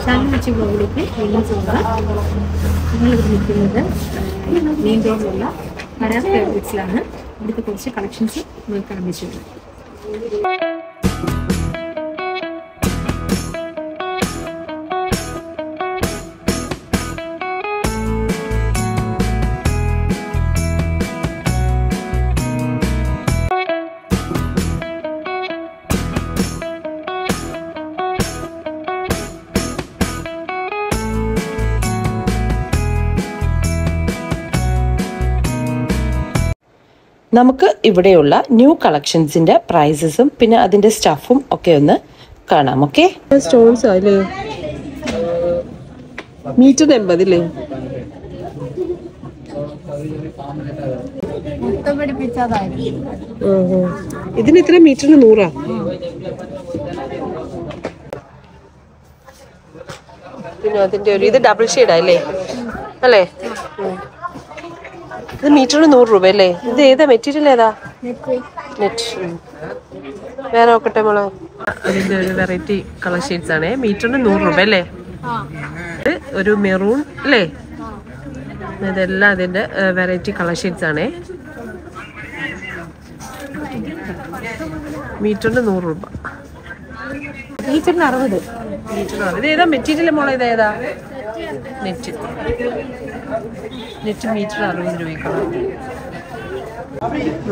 ഷാൻവിച്ച് ബ്ലോഗിലേക്ക് വീണ്ടും സ്വാഗതം. ഞങ്ങളിവിടെ നിൽക്കുന്നത് മെയിൻ റോഡിലുള്ള മലയാള ഫേവറേറ്റ്സിലാണ്. ഇവിടുത്തെ കുറച്ച് കളക്ഷൻസ് നിങ്ങൾക്ക് കാണിച്ചിട്ടുണ്ട്. നമുക്ക് ഇവിടെയുള്ള ന്യൂ കളക്ഷൻസിന്റെ പ്രൈസസും പിന്നെ അതിന്റെ സ്റ്റഫും ഒക്കെ ഒന്ന് കാണാം. ഓക്കെ, സ്റ്റോൺസ് അല്ലേ, മീറ്റർ 80 അല്ലേ? ഇതിന് ഇത്ര മീറ്ററിന് 100. പിന്നെ അതിന്റെ ഒരു ഇത് ഡബിൾ ഷെയ്ഡാ അല്ലേ? അല്ലേ, ഇത് മീറ്ററിന് 100 രൂപ അല്ലേ? ഇത് ഏതാ മെറ്റീരിയൽ? ഏതാ നെറ്റ്? വേറെ നോക്കട്ടെ മോളെ. അതിന്റെ ഒരു വെറൈറ്റി കളർ ഷെയ്ഡ്സ് ആണ്. മീറ്ററിന് 100 രൂപ അല്ലേ? ഒരു മെറൂൺ അല്ലേ? ഇതെല്ലാം അതിന്റെ വെറൈറ്റി കളർ ഷെയ്ഡ്സ് ആണ്. മീറ്ററിന് 100 രൂപ. മീറ്ററിന് 60. ഇത് ഏതാ മെറ്റീരിയൽ മോളെ? ഇത് ഏതാ നെറ്റ്? നെറ്റ് മീറ്റർ 60 രൂപയ്ക്കുള്ള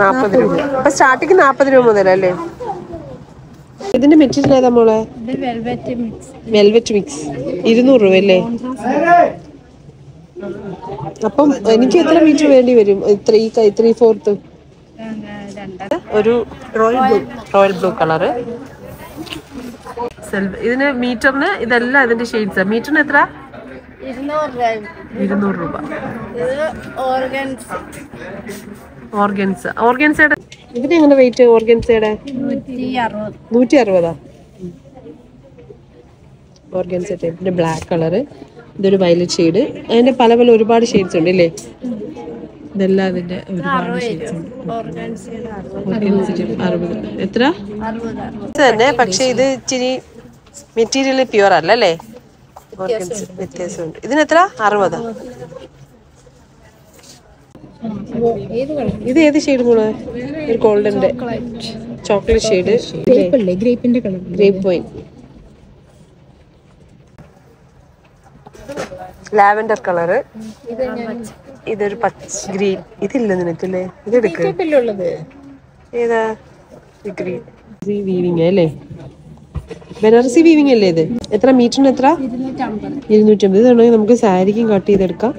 40 രൂപ. അപ്പൊ സ്റ്റാർട്ടിങ് 40 രൂപ മുതലല്ലേ? ഇതിന്റെ മെറ്റീരിയൽ ഏതാ മോളെ? വെൽവെറ്റ് മിക്സ് 200 രൂപ അല്ലേ? അപ്പം എനിക്ക് എത്ര മീറ്റർ വേണ്ടി വരും? 3/4 ഒരു റോയൽ ബ്ലൂ കളറ്. ഇതിന് മീറ്ററിന് ഇതെല്ലാം ഇതിന്റെ ഷെയ്ഡ്സ്. മീറ്ററിന് എത്ര? 200 രൂപ. ഓർഗൻസയുടെ ഇതിന് എങ്ങനെ റേറ്റ്? ഓർഗൻസയുടെ 160. ഓർഗൻസ ടൈപ്പിന്റെ ബ്ലാക്ക് കളറ്. ഇതൊരു വയലറ്റ് ഷെയ്ഡ്. അതിന്റെ പല പല ഒരുപാട് ഷെയ്ഡ്സ് ഉണ്ട് അല്ലേ? ഇതെല്ലാം അതിന്റെ ഒരുപാട് ഷെയ്ഡ്സ് ഉണ്ട്. ഓർഗൻസ 60. എത്ര തന്നെ? പക്ഷെ ഇത് ഇച്ചിരി മെറ്റീരിയൽ പ്യുവർ അല്ല അല്ലേ? ഓർഗൻസ് വ്യത്യാസമുണ്ട്. ഇതിനെത്ര? 60. ഇത് ഏത് ഷെയ്ഡ് മോളെ? ഒരു ഗോൾഡന്റെ chocolate shade. Grape wine. Lavender colour. ഇതൊരു പച്ച ഗ്രീൻ. ഇതില്ല നിനക്കല്ലേ? ഇതെടുക്ക. ഏതാ? ഗ്രീൻ വീവിങ് അല്ലേ? ബനാറസി വീവിങ് അല്ലേ ഇത്? എത്ര മീറ്ററിന്? എത്ര? 250. ഇതാണെങ്കിൽ നമുക്ക് സാരിക്കും കട്ട് ചെയ്തെടുക്കാം,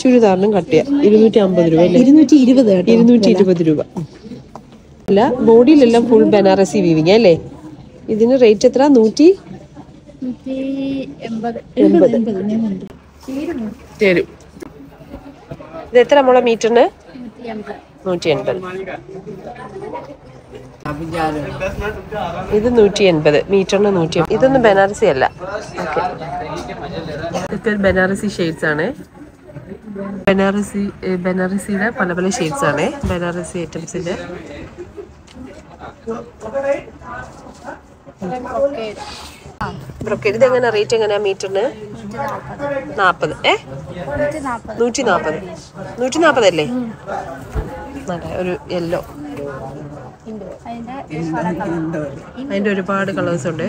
ചുരിദാറിനും കട്ട് ചെയ്യാം. 250 രൂപ അല്ലേ? 220 രൂപ അല്ല, ബോഡിയിലെല്ലാം ഫുൾ ബനാറസി വീവിങ് അല്ലേ? ഇതിന് റേറ്റ് എത്ര? 180 തരും. ഇത് എത്ര നമ്മളെ മീറ്ററിന്? 180. ഇത് 180 മീറ്ററിന് 180. ഇതൊന്നും ബനാറസി അല്ല. ഇതൊക്കെ ബനാറസി ഷെയ്ഡ്സ് ആണ്. ബനാറസിയുടെ പല പല ഷെയ്ഡ്സ് ആണ്. ബനാറസി ഐറ്റംസിന്റെ ബ്രൊക്കേഡ്. ഇത് എങ്ങനെ റേറ്റ്? എങ്ങനെയാ മീറ്ററിന്? 40. 140 അല്ലേ? ഒരു യെല്ലോ. അതിന്റെ ഒരുപാട് കളേഴ്സ് ഉണ്ട്.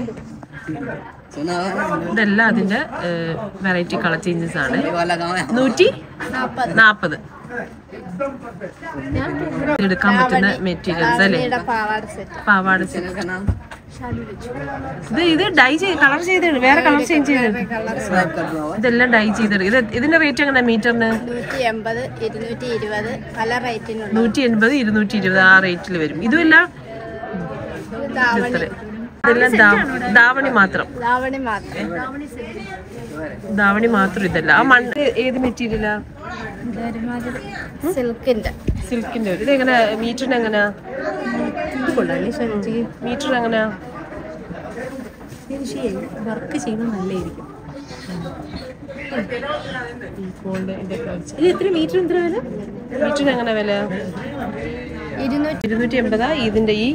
ഇതെല്ലാം അതിന്റെ വെറൈറ്റി കളർ ചേഞ്ചസ് ആണ്. 140 എടുക്കാൻ പറ്റുന്ന മെറ്റീരിയൽസ് അല്ലേ? പാവാട സെറ്റ്. ഇത് ഡൈ കളർ ചെയ്താണ്. വേറെ കളർ ചേഞ്ച് ചെയ്ത് ഇതെല്ലാം ഡൈ ചെയ്തെടുക്കും. ഇതിന്റെ റേറ്റ് എങ്ങനെ? മീറ്ററിന് 180 220 ആ റേറ്റിൽ വരും. ഇതുമെല്ലാം ഇതെല്ലാം ധാവണി മാത്രം. ഇതല്ല. ആ മണ്ണ് ഏത് മെറ്റീരിയലാ? സിൽക്കിന്റെ. ഇത് എങ്ങനെ മീറ്ററിന്? എങ്ങനെയാ മീറ്റർ? എങ്ങനെയാ വർക്ക് ചെയ്യുന്നത് നല്ലതായിരിക്കും. ഇത് എത്ര മീറ്റർ? എത്ര വില? മീറ്ററിന് എങ്ങനെ വില? 280. ഇതിന്റെ ഈ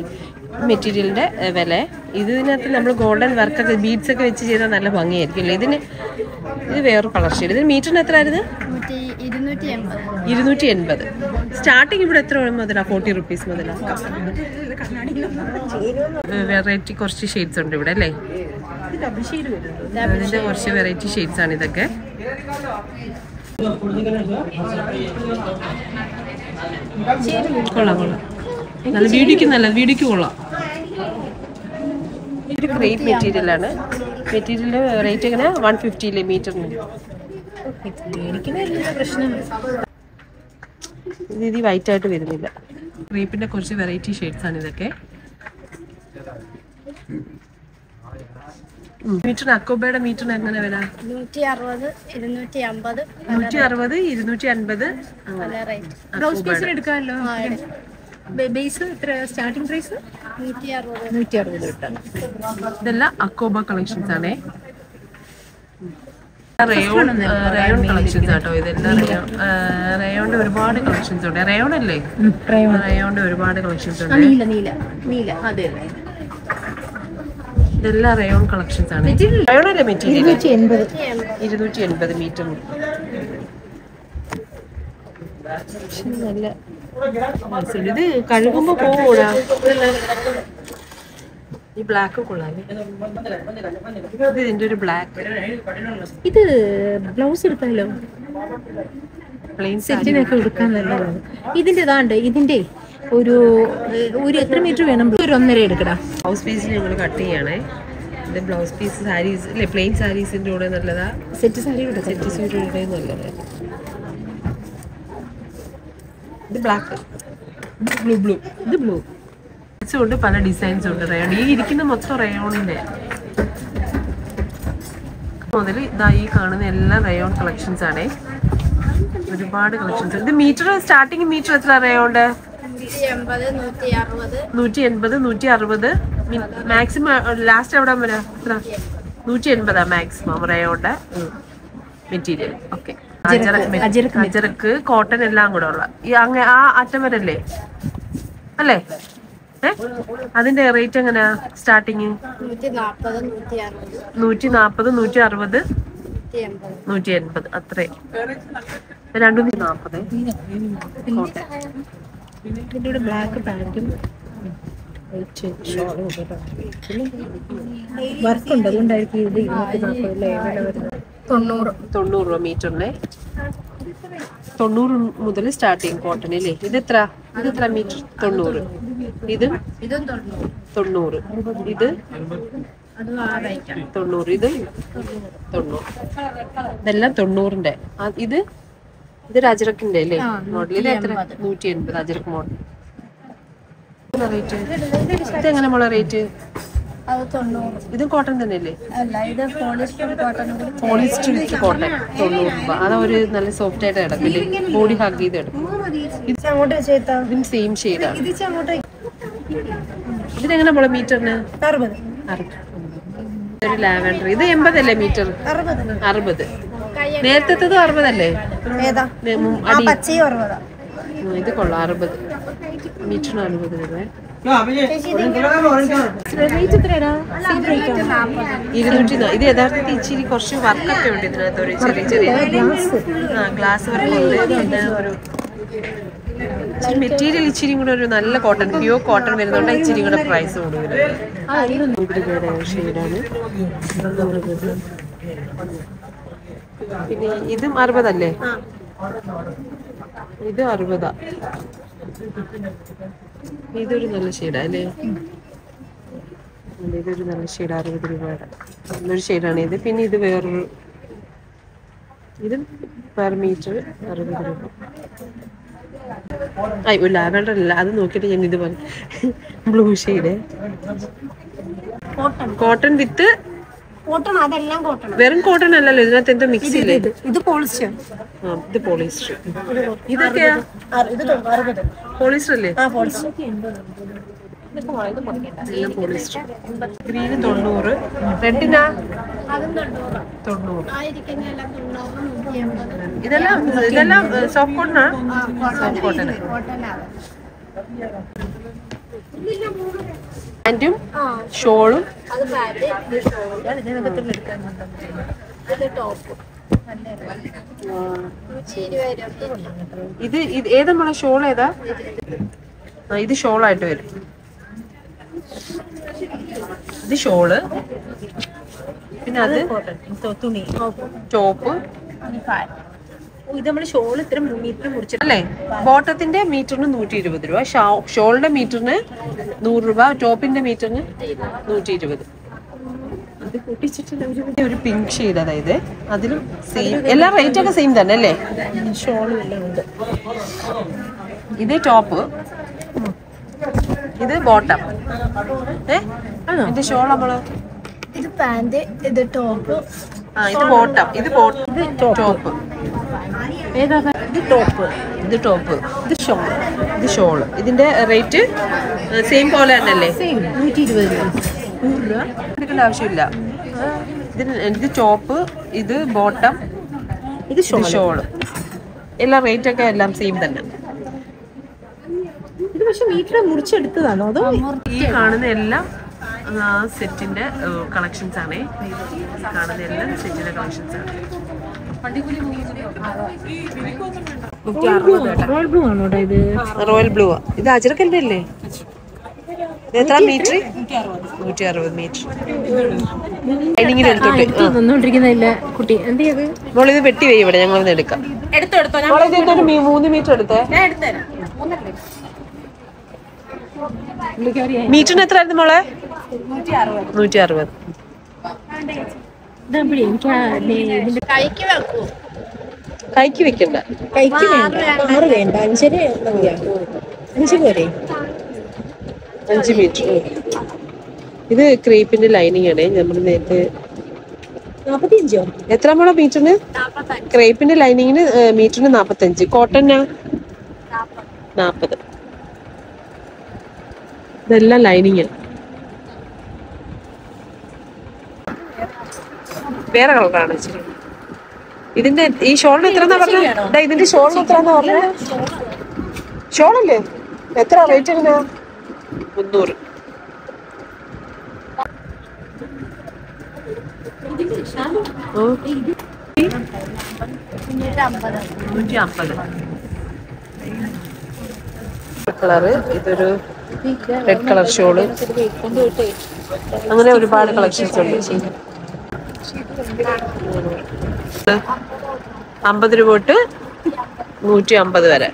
മെറ്റീരിയലിൻ്റെ വില. ഇതിനകത്ത് നമ്മൾ ഗോൾഡൻ വർക്കൊക്കെ ബീഡ്സ് ഒക്കെ വെച്ച് ചെയ്താൽ നല്ല ഭംഗിയായിരിക്കും അല്ലേ. ഇത് വേറൊരു കളർ ഷെയ്ഡ്. ഇതിന് മീറ്ററിന് എത്ര ആയിരുന്നു? 280. സ്റ്റാർട്ടിങ് ഇവിടെ എത്ര മുതലാണ്? 40 റുപ്പീസ് മുതലാണ്. വെറൈറ്റി കുറച്ച് ഷെയ്ഡ്സ് ഉണ്ട് ഇവിടെ അല്ലേ. അതിൻ്റെ കുറച്ച് വെറൈറ്റി ഷെയ്ഡ്സ് ആണ് ഇതൊക്കെ. കൊള്ളാം കൊള്ളാം, നല്ല വീഡിയോക്ക് കൊള്ളാം. ഒരു ഗ്രേറ്റ് മെറ്റീരിയലാണ്. മെറ്റീരിയൽ റേറ്റ് എങ്ങനെ? 150 മീറ്ററിന്. ഇത് വൈറ്റ് ആയിട്ട് വരുന്നില്ല. ക്രീപ്പിന്റെ കുറച്ച് വെറൈറ്റി ഷെയ്ഡ്സ് ആണ് ഇതൊക്കെ. മീറ്ററിന് അക്കോബയുടെ മീറ്ററിന് എങ്ങനെ വില? 160, 250. 160, 250 ബ്ലൗസ് പീസിന് എടുക്കാമല്ലോ. ബേസ് എത്ര സ്റ്റാർട്ടിംഗ് പ്രൈസ്? 160 കിട്ടാം. ഇതെല്ലാം അക്കോബ കളക്ഷൻസ് ആണേ. റയോൺ കളക്ഷൻസ് ആട്ടോ ഇതെല്ലാം. റയോണിന്റെ ഒരുപാട് കളക്ഷൻസ് ഉണ്ട്. റയോൺ അല്ലേ? റയോണിന്റെ ഒരുപാട് കളക്ഷൻസ് ഉണ്ട്. നീല അതെ. ഇതെല്ലാം റയോൺ കളക്ഷൻസ് ആണ്. റയോൺ അല്ലേ മെറ്റീരിയൽ? 280 മീറ്റർ. നല്ല ഇത് കഴുകുമ്പോ പോകൂടാ. ഈ ബ്ലാക്ക് കൊള്ളാം. ഇതിന്റെ ഒരു ബ്ലാക്ക്. ഇത് ബ്ലൗസ് എടുക്കാമല്ലോ. പ്ലെയിൻ സെറ്റിനൊക്കെ എടുക്കാൻ നല്ലതാണ്. ഇതിന്റെ ഒരു എത്ര മീറ്റർ വേണം? ഒരു 1.5 എടുക്കടാ. ബ്ലൗസ് പീസിൽ ഞങ്ങൾ കട്ട് ചെയ്യണേ. ഇത് ബ്ലൗസ് പീസ് സാരീസ് അല്ലേ, പ്ലെയിൻ സാരീസിന്റെ കൂടെ നല്ലതാ. സെറ്റ് സാരി സെറ്റ് സാരിയുടെ നല്ലതാ. ഇത് ബ്ലാക്ക്, ബ്ലൂ. ഇത് ബ്ലൂ ഉണ്ട്. പല ഡിസൈൻസ് ഉണ്ട്. റയോൺ ഈ ഇരിക്കുന്ന മൊത്തം റയോണിന്റെ മുതൽ ഇതാ ഈ കാണുന്ന എല്ലാം റയോൺ കളക്ഷൻസ് ആണേ. ഒരുപാട് കളക്ഷൻസ്. ഇത് മീറ്റർ സ്റ്റാർട്ടിങ് മീറ്റർ എത്ര റയോണ്ട്? 180, 160. മാക്സിമം ലാസ്റ്റ് എവിടെ വരാ? എത്ര? 180 മാക്സിമം റയോണ്ട് മെറ്റീരിയൽ. ഓക്കെ. അജരക്ക് കോട്ടൺ എല്ലാം കൂടെ ഉള്ള ആ അറ്റം വരല്ലേ അല്ലേ? അതിന്റെ റേറ്റ് എങ്ങനെയാ സ്റ്റാർട്ടിങ്? 140, 160, 180 അത്രേ. 240. ഇതിന്റെ ബ്ലാക്ക് പാന്റും വർക്കുണ്ട്. അതുകൊണ്ടായിരിക്കും ഇത് 90 രൂപ മീറ്ററിന്. 90 മുതൽ സ്റ്റാർട്ടിങ് കോട്ടൺ അല്ലേ. ഇതെത്ര മീറ്റർ? 90. ഇത് 90. ഇത് 90. ഇത് 90. ഇതെല്ലാം 90ന്റെ. ഇതൊരു അജറക്കിന്റെ അല്ലേ മോഡൽ? ഇത് എത്ര? 180 അജറക്ക് മോഡൽ. റേറ്റ് ഇതെങ്ങനെ മോളെ റേറ്റ്? ഇതും കോട്ടൺ തന്നെ അല്ലേ? പോളിസ്റ്റർ വിത്ത് കോട്ടൺ. 90 രൂപ. അതാ ഒരു നല്ല സോഫ്റ്റ് ആയിട്ട് കിടക്കില്ലേ, ബോഡി ഹഗ് ചെയ്ത് കിടക്കും. ഇതിന് സെയിം ഷെയ്ഡാണ്. ഇതെങ്ങനെ മോളെ മീറ്ററിന്? 60. ഒരു ലാവൻഡർ. ഇത് 80 അല്ലേ മീറ്റർ? 60. നേരത്തെ 60 അല്ലേ? ഇത് കൊള്ളാം. 60 മീറ്ററിന് 60 രൂപ. 200. ഇത് യഥാർത്ഥത്തിൽ ഇച്ചിരി കുറച്ച് വർക്കൊക്കെ ഉണ്ട് ഇതിനകത്ത്. ഒരു ചെറിയ ഗ്ലാസ് വർക്ക് ഉണ്ട്. പിന്നെ ഒരു മെറ്റീരിയൽ ഇച്ചിരി കൂടെ ഒരു നല്ല കോട്ടൺ, പ്യൂർ കോട്ടൺ വരുന്നതുകൊണ്ട് ഇച്ചിരി കൂടെ പ്രൈസ് കൂടുതലാണ്. ഷെയ്ഡാണ്. പിന്നെ ഇതും 60 അല്ലേ? ഇത് 60. ഇതൊരു നല്ല ഷെയ്ഡാ അല്ലേ? ഇതൊരു നല്ല ഷെയ്ഡ്. 60 രൂപയുടെ നല്ലൊരു ഷെയ്ഡാണ് ഇത്. പിന്നെ ഇത് വേറൊരു, ഇത് പെർ മീറ്റർ 60 രൂപ. ഒരു ലാവൻഡർ അല്ല, അത് നോക്കിയിട്ട് ഞാൻ ഇതുപോലെ ബ്ലൂ ഷെയ്ഡ് കോട്ടൺ വിത്ത് കോട്ടൺ. അതെല്ലാം കോട്ടൺ. വെറും കോട്ടൺ അല്ലല്ലോ, ഇതിനകത്ത് എന്തോ മിക്സ് ഇല്ലേ? ഇത് പോളിസ്റ്റർ. ഇത് പോളിസ്റ്റർ. ഇതൊക്കെയാ പോളിസ്റ്റർ അല്ലേ? പോളിസ്റ്റർ. ഗ്രീന് 90, റെഡിനാ 90. ഇതെല്ലാം സോഫ്റ്റ് കോട്ടനാ? Soft cotton. പാൻറ്റും ഷോളും. അത് പാന്റ്, ഇത് ടോപ്പ്. ഇത് ഏതാ നമ്മളെ ഷോൾ ഏതാ? ഇത് ഷോളായിട്ട് വരും. ഇത് ഷോള്, പിന്നെ അത് തുണി ടോപ്പ്. ഇത് നമ്മള് ഷോൾ ഇത്ര മീറ്റർ മുറിച്ചിട്ടല്ലേ? ബോട്ടത്തിന്റെ മീറ്ററിന് 120 രൂപ, ഷോളിന്റെ മീറ്ററിന് 100 രൂപ, ടോപ്പിന്റെ മീറ്ററിന് 120. ഒരു പിങ്ക് ഷെയ്ഡ്, അതായത് അതിലും സെയിം, എല്ലാ റേറ്റ് ഒക്കെ സെയിം തന്നെ അല്ലേ? ഷോളും എല്ലാം ഉണ്ട്. ഇത് ടോപ്പ്, ഇത് ബോട്ടം. ഇത് ഷോൾ നമ്മള്, ഇത് പാന്റ്, ഇത് ടോപ്പ്. ഇത് ബോട്ടം, ഇത് ടോപ്പ്. ഏതാ? ഇത് ടോപ്പ്, ഇത് ടോപ്പ്, ഇത് ഷോൾ, ഇത് ഷോള്. ഇതിന്റെ റേറ്റ് സെയിം പോലെ തന്നെ അല്ലേ? 120 രൂപ. 100 രൂപ എടുക്കേണ്ട ആവശ്യമില്ല. ഇത് ടോപ്പ്, ഇത് ബോട്ടം, ഇത് ഷോള്. എല്ലാ റേറ്റ് ഒക്കെ എല്ലാം സെയിം തന്നെ. ഇത് പക്ഷെ മീറ്റർ മുറിച്ചെടുത്തതാണോ അതോ? ഈ കാണുന്ന എല്ലാം സെറ്റിന്റെ കളക്ഷൻസ് ആണ്. കാണുന്ന എല്ലാം സെറ്റിന്റെ കളക്ഷൻസ് ആണ്. റോയൽ ബ്ലൂ ആണോ ഇത്? Royal blue. ഇത് അജരക്കലിന്റെ അല്ലേ? എത്ര മീറ്റർ? 160 മീറ്റർ. നിന്നോണ്ടിരിക്കുന്നില്ല കുട്ടി. എന്ത് ചെയ്ത് മോളിത് വെട്ടി വയ്യ, ഇവിടെ ഞങ്ങൾ എടുക്കാം. എടുത്തോ 3 മീറ്റർ എടുത്തേ. ഞാൻ എടുത്തരാം. മീറ്ററിന് എത്ര ആയിരുന്നു മോളെ? 160. കൈക്ക് വെക്കൂ. കൈക്ക് വെക്കണ്ട. കൈക്ക് വേണ്ട, 6 വേണ്ട, 5 മതിയാ. 5 പോരെ? 5 മീറ്റർ. ഇത് ക്രീപ്പിന്റെ ലൈനിങ് ആണ്. നമ്മൾ നേരത്തെ 45 എത്ര മോളെ മീറ്ററിന്? ക്രേപ്പിന്റെ ലൈനിങ്ങിന് മീറ്ററിന് 45. കോട്ടനാ 40. ഇതെല്ലാം ലൈനിങ്. വേറെ കളറാണ് ഇച്ചിരി. ഇതിന്റെ ഈ ഷോളിന് എത്രന്നാ പറഞ്ഞത്? ഇതിന്റെ ഷോളിന് എത്രന്നാ പറഞ്ഞത്? ഷോളല്ലേ? എത്ര റേറ്റ് എങ്ങനെയാ? 300. കളറ്. ഇതൊരു റെഡ് കളർ ഷോള്. അങ്ങനെ ഒരുപാട് കളക്ഷൻസ് ഉണ്ട്. 50 രൂപ തൊട്ട് 150 വരെ.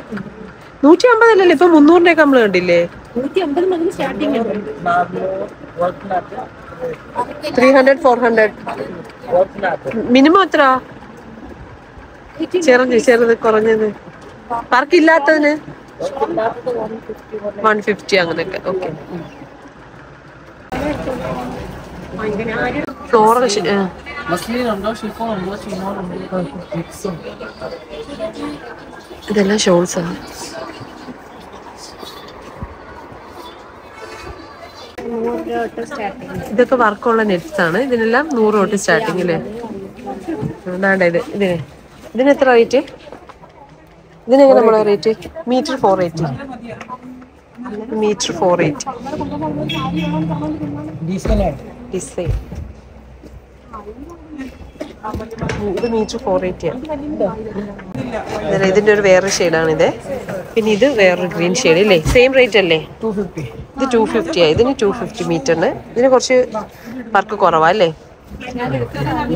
150 അല്ലല്ലോ ഇപ്പൊ 300 നമ്മൾ കണ്ടില്ലേ? 150 മുതൽ സ്റ്റാർട്ടിങ് ഉണ്ട്. 300, 400. മിനിമം എത്ര? ചെറുത് കുറഞ്ഞത്. പാർക്കില്ലാത്തതിന് 150 അങ്ങനെയൊക്കെ. ഓക്കെ. ഫ്ലോറൽ ഇതെല്ലാം ഷോൾസ് ആണ്. ഇതൊക്കെ വർക്കുള്ള നെറ്റ്സ് ആണ്. ഇതിനെല്ലാം 100 തൊട്ട് സ്റ്റാർട്ടിങ് അല്ലേ? അതാണ്ട് ഇതിന് എത്ര റേറ്റ്? ഇതിനെങ്ങനെ നമ്മളെ റേറ്റ്? മീറ്റർ 480. മീറ്റർ 480. ഡിസൈൻ. ഇത് മീറ്റർ 480 ആണ്. ഇതിന്റെ ഒരു വേറൊരു ഷെയ്ഡാണ് ഇത്. പിന്നെ ഇത് വേറൊരു ഗ്രീൻ ഷെയ്ഡ് ഇല്ലേ? സെയിം റേറ്റ് അല്ലേ? ഇത് 250 ആയി. ഇതിന് 250 മീറ്ററിന്. ഇതിന് കുറച്ച് വർക്ക് കുറവാ അല്ലേ?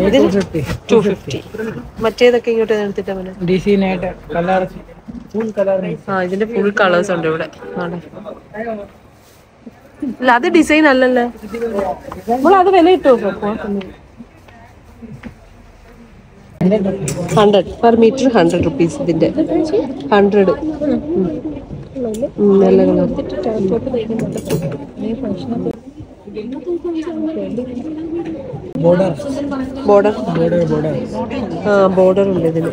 ഇതിന് 250. മറ്റേതൊക്കെ ഇങ്ങോട്ട് എടുത്തിട്ടാ ഇതിന്റെ ഫുൾ കളേഴ്സ് ഉണ്ട് ഇവിടെ. അല്ല അത് ഡിസൈൻ അല്ലല്ലേ? നമ്മൾ അത് വില ഇട്ടോ? 100 പെർ മീറ്റർ 100 റുപ്പീസ്. ഇതിന്റെ 100. നല്ല കളർ. ബോർഡർ ബോർഡർ ഉണ്ട് ഇതിന്.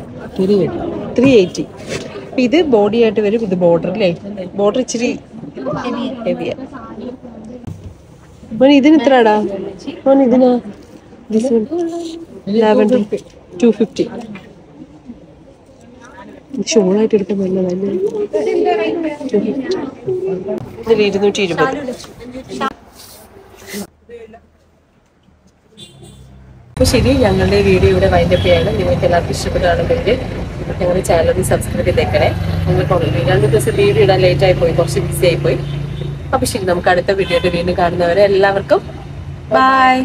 380. ഇത് ബോഡി ആയിട്ട് വരും. ഇത് ബോർഡർ അല്ലേ? ബോർഡർ ഇച്ചിരി ഹെവിയാ. ഇതിന് ഇത്രടാ ഇതിനാ? 250. ഷോളായിട്ട് എടുക്കാൻ നല്ലതല്ലേ? ഇതിൽ 220. അപ്പോൾ ശരി, ഞങ്ങളുടെ വീഡിയോ ഇവിടെ വൈൻഡപ്പ് ചെയ്യണം. നിങ്ങൾക്ക് എല്ലാവർക്കും ഇഷ്ടപ്പെടുകയാണെങ്കിൽ ഞങ്ങളുടെ ചാനൽ സബ്സ്ക്രൈബ് ചെയ്തേക്കണേ. നിങ്ങൾക്ക് 2 ദിവസം വീഡിയോ ഇടാൻ ലേറ്റായി പോയി, കുറച്ച് ബിസി ആയിപ്പോയി. അപ്പോൾ ശരി, നമുക്ക് അടുത്ത വീഡിയോയുടെ വീണ്ടും കാണുന്നവരെ എല്ലാവർക്കും ബൈ.